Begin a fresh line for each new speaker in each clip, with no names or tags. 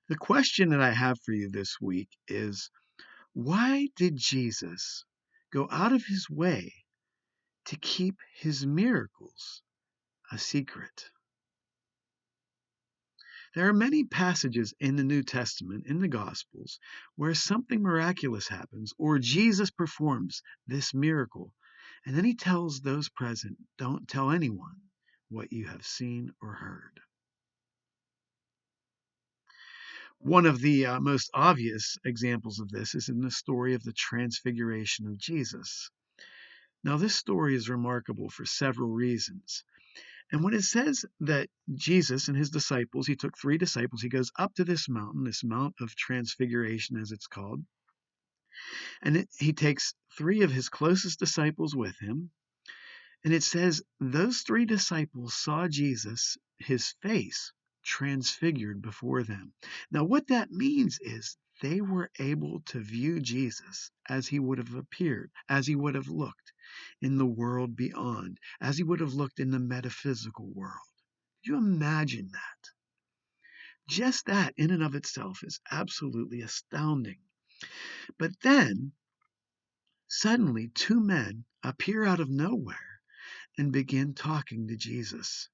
The question that I have for you this week is, why did Jesus go out of his way to keep his miracles a secret? There are many passages in the New Testament, in the Gospels, where something miraculous happens or Jesus performs this miracle, and then he tells those present, "Don't tell anyone what you have seen or heard." One of the most obvious examples of this is in the story of the transfiguration of Jesus. Now, this story is remarkable for several reasons. And when it says that Jesus and his disciples, he took 3 disciples, he goes up to this mountain, this Mount of Transfiguration, as it's called, and he takes 3 of his closest disciples with him. And it says those 3 disciples saw Jesus, his face transfigured before them. Now, what that means is they were able to view Jesus as he would have appeared, as he would have looked in the world beyond, as he would have looked in the metaphysical world. Can you imagine that? Just that in and of itself is absolutely astounding. But then, suddenly, 2 men appear out of nowhere and begin talking to Jesus.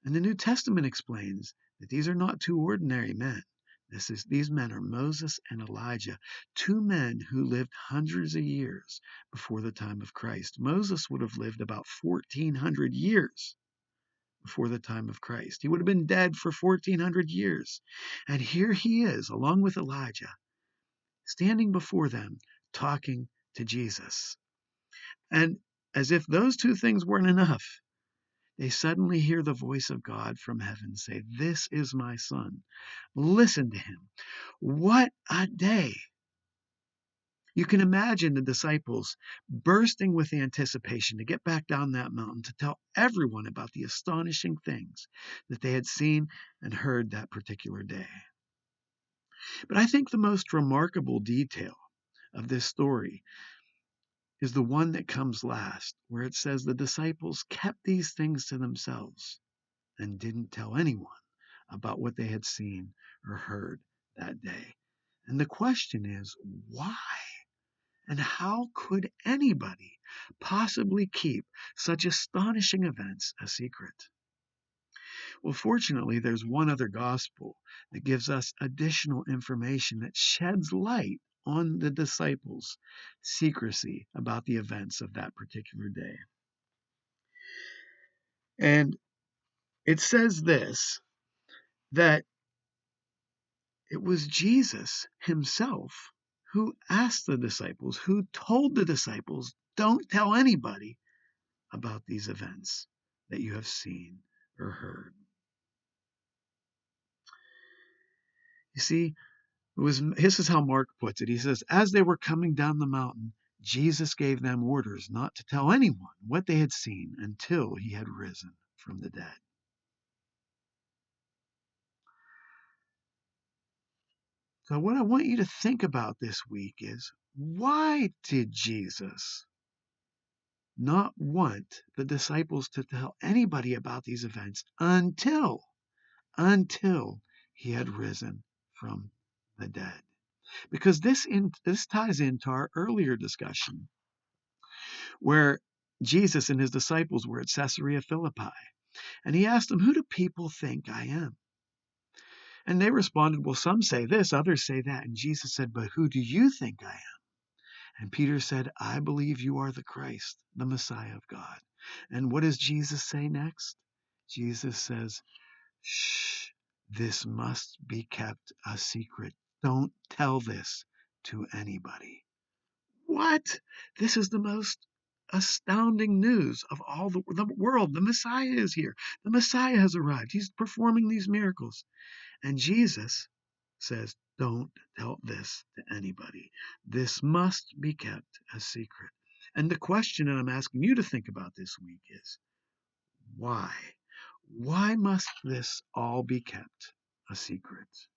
And the New Testament explains that these are not 2 ordinary men. These men are Moses and Elijah, 2 men who lived hundreds of years before the time of Christ. Moses would have lived about 1,400 years before the time of Christ. He would have been dead for 1,400 years. And here he is, along with Elijah, standing before them, talking to Jesus. And as if those 2 things weren't enough, they suddenly hear the voice of God from heaven say, "This is my son. Listen to him." What a day! You can imagine the disciples bursting with anticipation to get back down that mountain to tell everyone about the astonishing things that they had seen and heard that particular day. But I think the most remarkable detail of this story is the one that comes last, where it says the disciples kept these things to themselves and didn't tell anyone about what they had seen or heard that day. And the question is, why? And how could anybody possibly keep such astonishing events a secret? Well, fortunately, there's one other gospel that gives us additional information that sheds light on the disciples' secrecy about the events of that particular day. And it says this, that it was Jesus himself who asked the disciples, who told the disciples, "Don't tell anybody about these events that you have seen or heard." You see, this is how Mark puts it. He says, as they were coming down the mountain, Jesus gave them orders not to tell anyone what they had seen until he had risen from the dead. So what I want you to think about this week is, why did Jesus not want the disciples to tell anybody about these events until he had risen from the dead? Because this ties into our earlier discussion, where Jesus and his disciples were at Caesarea Philippi, and he asked them, "Who do people think I am?" And they responded, "Well, some say this, others say that." And Jesus said, "But who do you think I am?" And Peter said, "I believe you are the Christ, the Messiah of God." And what does Jesus say next? Jesus says, "Shh, this must be kept a secret. Don't tell this to anybody." What? This is the most astounding news of all the world. The Messiah is here. The Messiah has arrived. He's performing these miracles. And Jesus says, "Don't tell this to anybody. This must be kept a secret." And the question that I'm asking you to think about this week is, why? Why must this all be kept a secret?